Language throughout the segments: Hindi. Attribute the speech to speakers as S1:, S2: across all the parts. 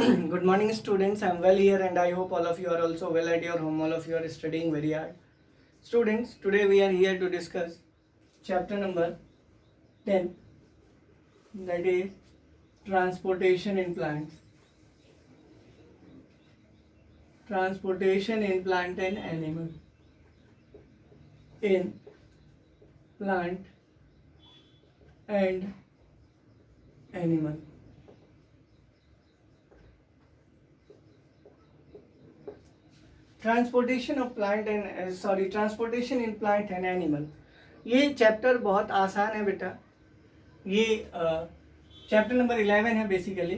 S1: Good morning, students. I'm well here, and I hope all of you are also well at your home. All of you are studying very hard. Students, today we are here to discuss chapter number 10, that is transportation in plants. Transportation in plant and animal. In plant and animal. Transportation in plant and animal. ये चैप्टर बहुत आसान है बेटा। ये चैप्टर नंबर 11 है basically.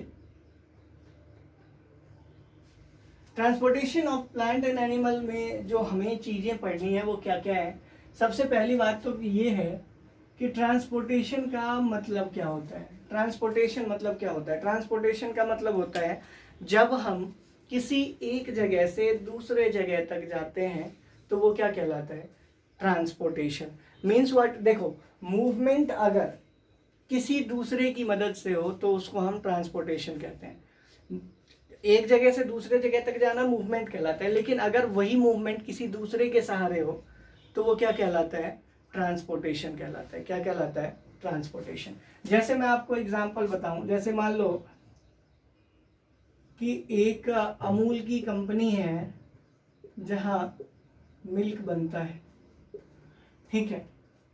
S1: Transportation of plant and animal में जो हमें चीज़ें पढ़नी है वो क्या क्या है। सबसे पहली बात तो ये है कि ट्रांसपोर्टेशन का मतलब क्या होता है। ट्रांसपोर्टेशन मतलब क्या होता है? ट्रांसपोर्टेशन का मतलब होता है जब हम किसी एक जगह से दूसरे जगह तक जाते हैं तो वो क्या कहलाता है? ट्रांसपोर्टेशन। Means what? देखो, मूवमेंट अगर किसी दूसरे की मदद से हो तो उसको हम ट्रांसपोर्टेशन कहते हैं। एक जगह से दूसरे जगह तक जाना मूवमेंट कहलाता है, लेकिन अगर वही मूवमेंट किसी दूसरे के सहारे हो तो वो क्या कहलाता है? ट्रांसपोर्टेशन कहलाता है। क्या कहलाता है? ट्रांसपोर्टेशन। जैसे मैं आपको एग्जांपल बताऊं, जैसे मान लो कि एक अमूल की कंपनी है जहां मिल्क बनता है, ठीक है,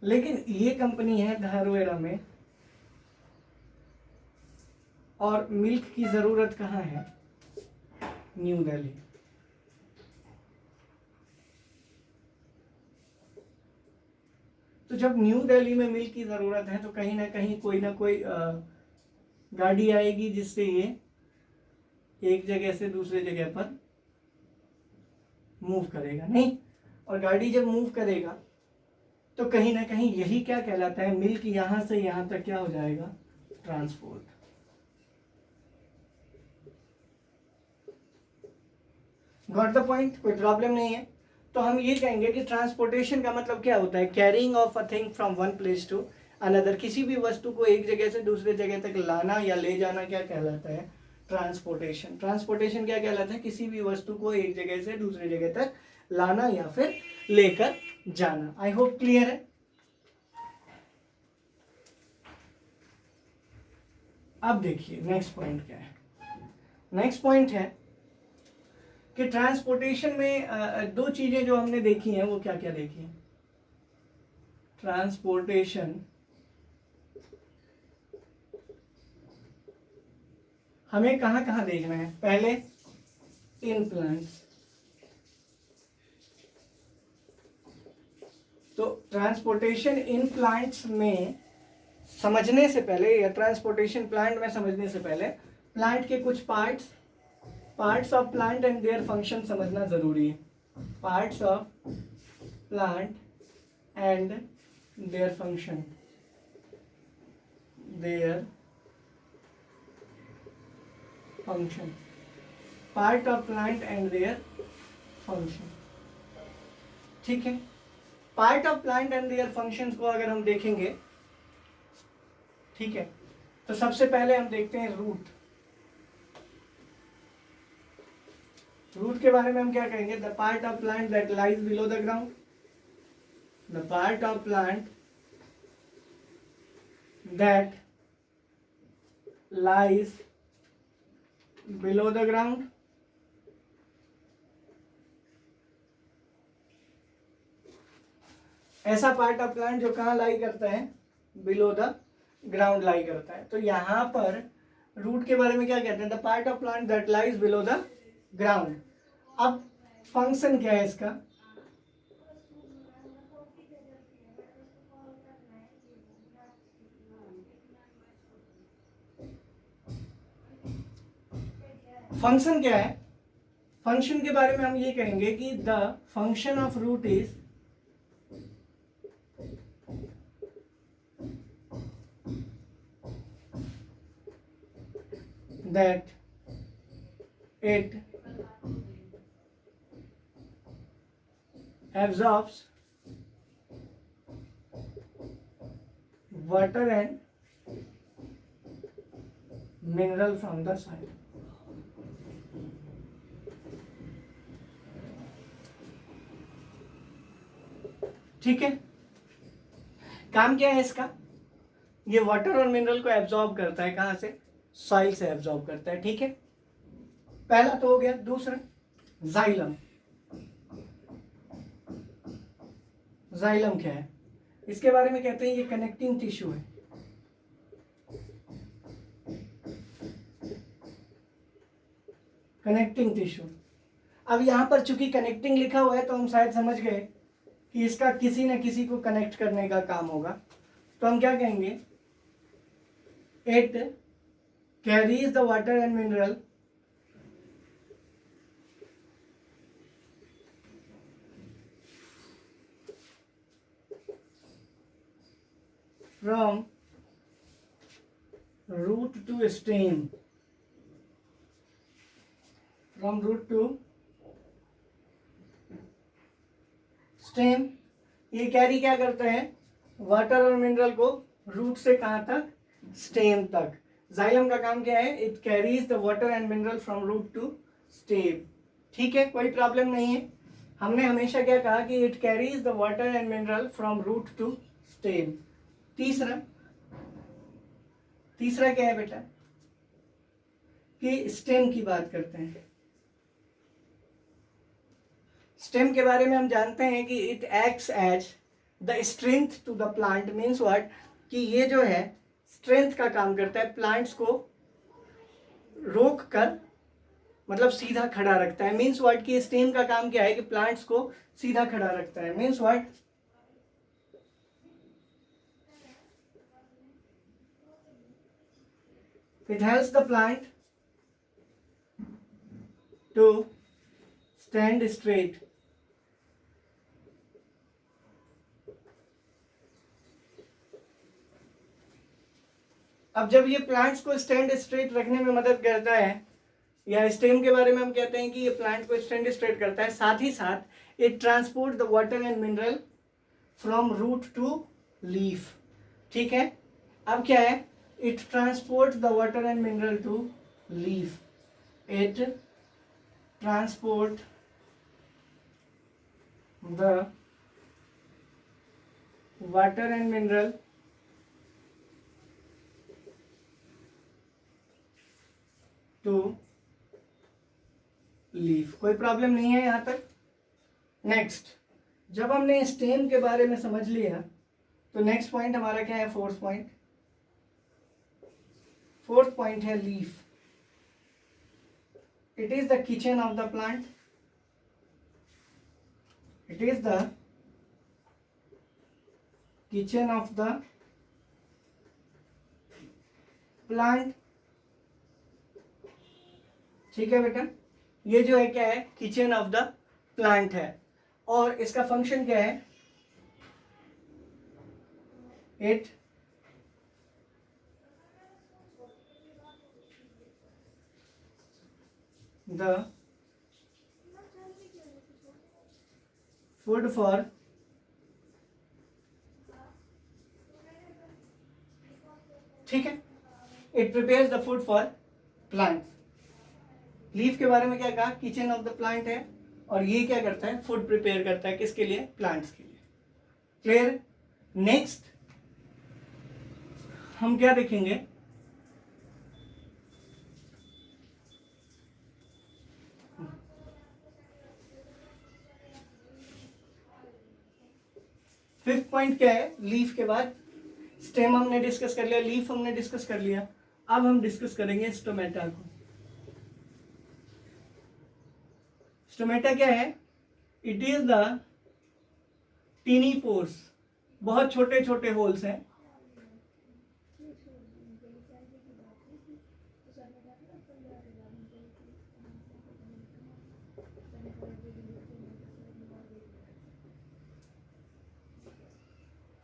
S1: लेकिन ये कंपनी है धारवेड़ा में और मिल्क की जरूरत कहाँ है? न्यू दिल्ली। तो जब न्यू दिल्ली में मिल्क की जरूरत है तो कहीं ना कहीं कोई ना कोई गाड़ी आएगी जिससे ये एक जगह से दूसरे जगह पर मूव करेगा, नहीं? और गाड़ी जब मूव करेगा तो कहीं ना कहीं यही क्या कहलाता है? मिल्क यहां से यहां तक क्या हो जाएगा? ट्रांसपोर्ट। Got the point? कोई प्रॉब्लम नहीं है। तो हम ये कहेंगे कि ट्रांसपोर्टेशन का मतलब क्या होता है? Carrying of a thing from one place to another. किसी भी वस्तु को एक जगह से दूसरे जगह तक लाना या ले जाना क्या कहलाता है? ट्रांसपोर्टेशन। ट्रांसपोर्टेशन क्या कहलाता है? किसी भी वस्तु को एक जगह से दूसरी जगह तक लाना या फिर लेकर जाना। आई होप क्लियर है। अब देखिए नेक्स्ट पॉइंट क्या है। नेक्स्ट पॉइंट है कि ट्रांसपोर्टेशन में दो चीजें जो हमने देखी हैं वो क्या क्या देखी हैं। ट्रांसपोर्टेशन हमें कहां कहां देखना है? पहले इन प्लांट्स। तो ट्रांसपोर्टेशन इन प्लांट्स में समझने से पहले या ट्रांसपोर्टेशन प्लांट में समझने से पहले प्लांट के कुछ parts of plant and their function समझना जरूरी है। Parts of plant and their function. Part of plant and their function, ठीक है। Part of plant and their functions को अगर हम देखेंगे, ठीक है, तो सबसे पहले हम देखते हैं रूट। रूट के बारे में हम क्या कहेंगे? The part of plant that lies below the ground. The part of plant that lies below the ground. ऐसा पार्ट ऑफ प्लांट जो कहाँ लाई करता है? बिलो द ग्राउंड लाई करता है। तो यहां पर रूट के बारे में क्या कहते हैं? The part of plant that lies below the ground. अब फंक्शन क्या है इसका? फंक्शन क्या है? फंक्शन के बारे में हम ये कहेंगे कि the function of root is that it absorbs water and mineral from the soil. ठीक है, काम क्या है इसका, ये वाटर और मिनरल को एब्जॉर्ब करता है, कहाँ से, सॉइल से एब्जॉर्ब करता है। ठीक है, पहला तो हो गया। दूसरा जाइलम। जाइलम क्या है, इसके बारे में कहते हैं ये कनेक्टिंग टिश्यू है। Connecting tissue. अब यहां पर चूंकि कनेक्टिंग लिखा हुआ है तो हम शायद समझ गए कि इसका किसी न किसी को कनेक्ट करने का काम होगा, तो हम क्या कहेंगे, it carries the water and mineral from root to stem, from root to stem. ये कैरी क्या करते हैं, वाटर और मिनरल को रूट से कहां तक, स्टेम तक। जाइलम का काम क्या है, it carries the water and mineral from root to stem. ठीक है, कोई प्रॉब्लम नहीं है। हमने हमेशा क्या कहा कि it carries the water and mineral from root to stem. तीसरा, तीसरा क्या है बेटा, कि स्टेम की बात करते हैं। स्टेम के बारे में हम जानते हैं कि it acts as the strength to the plant. Means what, कि ये जो है स्ट्रेंथ का काम करता है, प्लांट्स को रोक कर, मतलब सीधा खड़ा रखता है। मीन्स व्हाट, कि स्टेम का काम क्या है, कि प्लांट्स को सीधा खड़ा रखता है। Means what, it helps the plant to stand straight. अब जब ये प्लांट्स को स्टैंड स्ट्रेट रखने में मदद करता है, या स्टेम के बारे में हम कहते हैं कि ये प्लांट को स्टैंड स्ट्रेट करता है, साथ ही साथ it transport the water and mineral from root to leaf. ठीक है, अब क्या है, it transport the water and mineral to leaf. It transport the water and mineral to leaf. कोई प्रॉब्लम नहीं है यहां तक। नेक्स्ट, जब हमने स्टेम के बारे में समझ लिया तो नेक्स्ट पॉइंट हमारा क्या है, फोर्थ पॉइंट। फोर्थ पॉइंट है leaf. It is the kitchen of the plant. It is the kitchen of the plant. ठीक है बेटा, ये जो है क्या है, किचन ऑफ द प्लांट है, और इसका फंक्शन क्या है, इट द फूड फॉर ठीक है, it prepares the food for plant. Leaf के बारे में क्या कहा, किचन ऑफ द प्लांट है, और ये क्या करता है, फूड प्रिपेयर करता है, किसके लिए, प्लांट्स के लिए। क्लियर। नेक्स्ट हम क्या देखेंगे, फिफ्थ पॉइंट क्या है, लीफ के बाद स्टेम हमने डिस्कस कर लिया, लीफ हमने डिस्कस कर लिया, अब हम डिस्कस करेंगे स्टोमेटा को। स्टोमेटा क्या है, it is the tiny pores, बहुत छोटे छोटे होल्स हैं,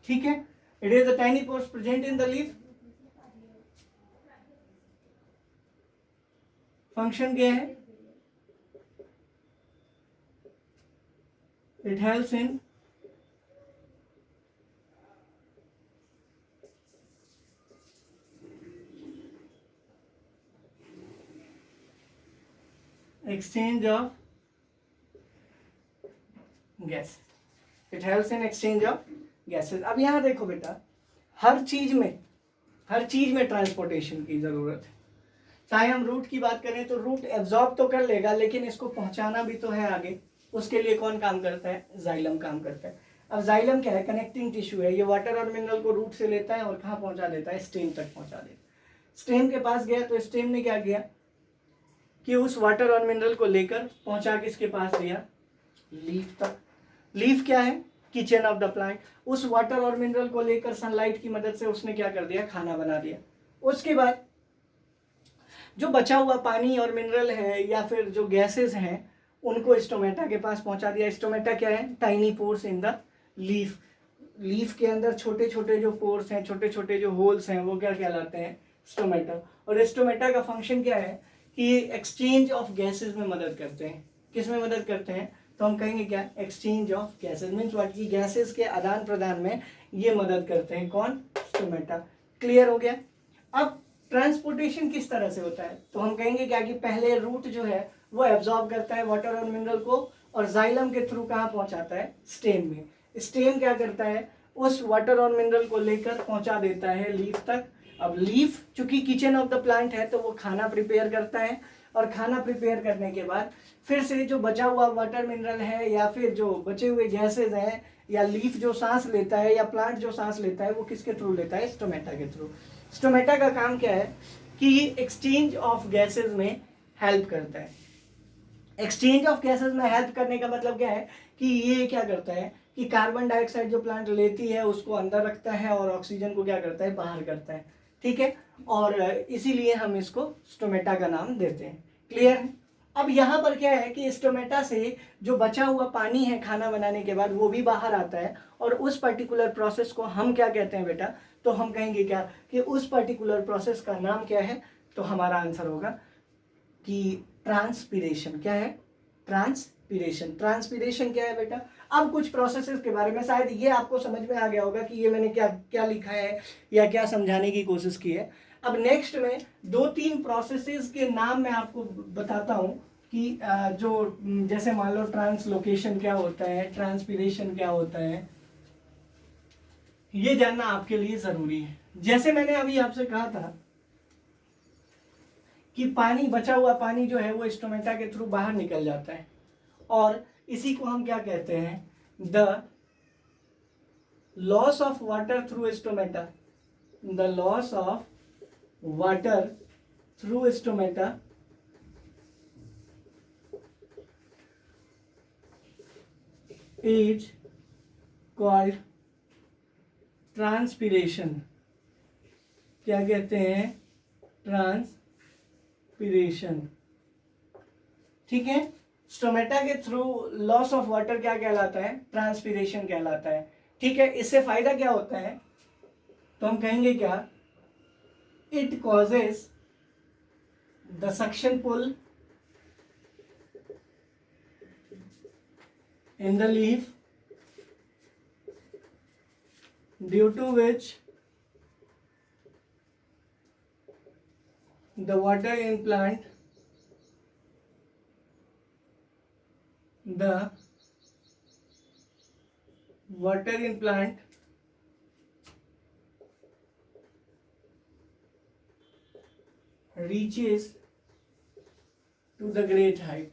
S1: ठीक है। It is the tiny pores present in the leaf. Function क्या है, it helps in exchange of gas। It helps in exchange of gases. अब यहाँ देखो बेटा, हर चीज में ट्रांसपोर्टेशन की जरूरत है। चाहे हम रूट की बात करें तो रूट एब्जॉर्ब तो कर लेगा, लेकिन इसको पहुंचाना भी तो है आगे। उसके लिए कौन काम करता है? जाइलम काम करता है। अब जाइलम क्या है? कनेक्टिंग टिश्यू है। ये वाटर और मिनरल को रूट से लेता है और कहाँ पहुंचा देता है? स्टेम तक पहुंचा देता है। स्टेम के पास गया तो स्टेम ने क्या किया कि उस वाटर और मिनरल को लेकर पहुंचा किसके पास दिया? लीफ तक। लीफ क्या है? Kitchen of the plant. उस वाटर और मिनरल को लेकर सनलाइट की मदद से उसने क्या कर दिया? खाना बना दिया। उसके बाद जो बचा हुआ पानी और मिनरल है या फिर जो गैसेस हैं उनको स्टोमेटा के पास पहुंचा दिया। स्टोमेटा क्या है? Tiny pores in the leaf. Leaf के अंदर छोटे छोटे जो पोर्स हैं, छोटे छोटे जो होल्स हैं, वो क्या कहलाते हैं? स्टोमेटा। और स्टोमेटा का फंक्शन क्या है कि एक्सचेंज ऑफ गैसेस में मदद करते हैं। किस में मदद करते हैं? तो हम कहेंगे क्या? Exchange of gases means what की गैसेस के आदान प्रदान में ये मदद करते हैं। कौन? स्टोमेटा। क्लियर हो गया? अब ट्रांसपोर्टेशन किस तरह से होता है? तो हम कहेंगे क्या कि पहले रूट जो है वो एब्जॉर्ब करता है वाटर और मिनरल को और जाइलम के थ्रू कहाँ पहुंचाता है? स्टेम में। स्टेम क्या करता है? उस वाटर और मिनरल को लेकर पहुंचा देता है लीफ तक। अब लीफ चूंकि किचन ऑफ द प्लांट है तो वो खाना प्रिपेयर करता है, और खाना प्रिपेयर करने के बाद फिर से जो बचा हुआ वाटर मिनरल है या फिर जो बचे हुए गैसेज हैं या लीफ जो सांस लेता है या प्लांट जो सांस लेता है वो किसके थ्रू लेता है? स्टोमेटा के थ्रू। स्टोमेटा का काम क्या है कि एक्सचेंज ऑफ गैसेज में हेल्प करता है। एक्सचेंज ऑफ गैसेज में हेल्प करने का मतलब क्या है कि ये क्या करता है कि कार्बन डाइऑक्साइड जो प्लांट लेती है उसको अंदर रखता है और ऑक्सीजन को क्या करता है? बाहर करता है। ठीक है, और इसीलिए हम इसको स्टोमेटा का नाम देते हैं। क्लियर है? अब यहाँ पर क्या है कि स्टोमेटा से जो बचा हुआ पानी है खाना बनाने के बाद वो भी बाहर आता है, और उस पर्टिकुलर प्रोसेस को हम क्या कहते हैं बेटा? तो हम कहेंगे क्या कि उस पर्टिकुलर प्रोसेस का नाम क्या है? तो हमारा आंसर होगा कि ट्रांसपीरेशन। क्या है? ट्रांसपीरेशन। ट्रांसपीरेशन क्या है बेटा? अब कुछ प्रोसेसेस के बारे में शायद ये आपको समझ में आ गया होगा कि ये मैंने क्या क्या लिखा है या क्या समझाने की कोशिश की है। अब नेक्स्ट में 2-3 प्रोसेसेस के नाम मैं आपको बताता हूँ कि जो जैसे मान लो ट्रांसलोकेशन क्या होता है, ट्रांसपीरेशन क्या होता है, ये जानना आपके लिए जरूरी है। जैसे मैंने अभी आपसे कहा था कि पानी, बचा हुआ पानी जो है वो स्टोमेटा के थ्रू बाहर निकल जाता है, और इसी को हम क्या कहते हैं? The loss of water through stomata. The loss of water through stomata is called transpiration. क्या कहते हैं? ट्रांसपीरेशन। ठीक है, स्टोमेटा के थ्रू लॉस ऑफ वाटर क्या कहलाता है? ट्रांसपीरेशन कहलाता है। ठीक है, इससे फायदा क्या होता है? तो हम कहेंगे क्या? It causes the suction pull in the leaf due to which the water in plant reaches to the great height.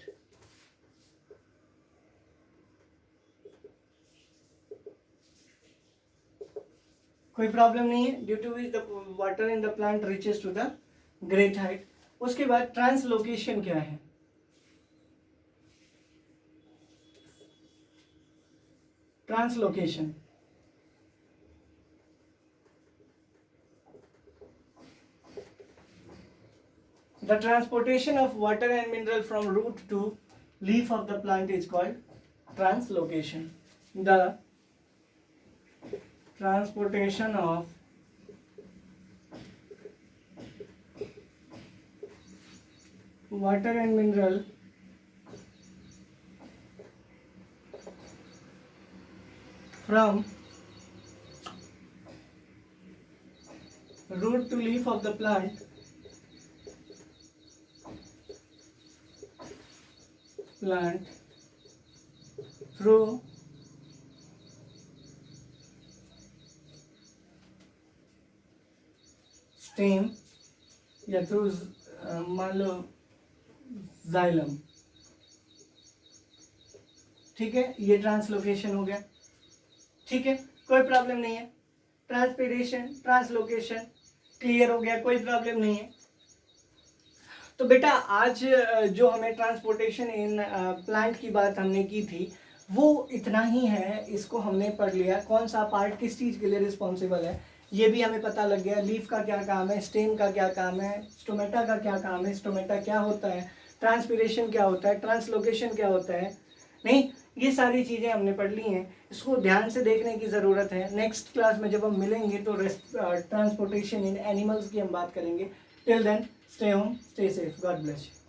S1: कोई प्रॉब्लम नहीं है। Due to which the water in the plant reaches to the great height. उसके बाद ट्रांसलोकेशन क्या है? Translocation the transportation of water and mineral from root to leaf of the plant is called translocation. The transportation of water and mineral from root to leaf of the plant through stem या थ्रू मान लो जाइलम, ठीक है, ये ट्रांसलोकेशन हो गया, ठीक है, कोई प्रॉब्लम नहीं है। ट्रांसपीरेशन, ट्रांसलोकेशन क्लियर हो गया, कोई प्रॉब्लम नहीं है। तो बेटा आज जो हमें ट्रांसपोर्टेशन इन प्लांट की बात हमने की थी वो इतना ही है, इसको हमने पढ़ लिया, कौन सा पार्ट किस चीज़ के लिए रिस्पॉन्सिबल है ये भी हमें पता लग गया। लीफ का क्या काम है, स्टेम का क्या काम है, स्टोमेटा का क्या काम है, स्टोमेटा क्या होता है, ट्रांसपीरेशन क्या होता है, ट्रांसलोकेशन क्या होता है, नहीं, ये सारी चीज़ें हमने पढ़ ली हैं। इसको ध्यान से देखने की ज़रूरत है। नेक्स्ट क्लास में जब हम मिलेंगे तो ट्रांसपोर्टेशन इन एनिमल्स की हम बात करेंगे। Till then, stay home, stay safe. God bless you.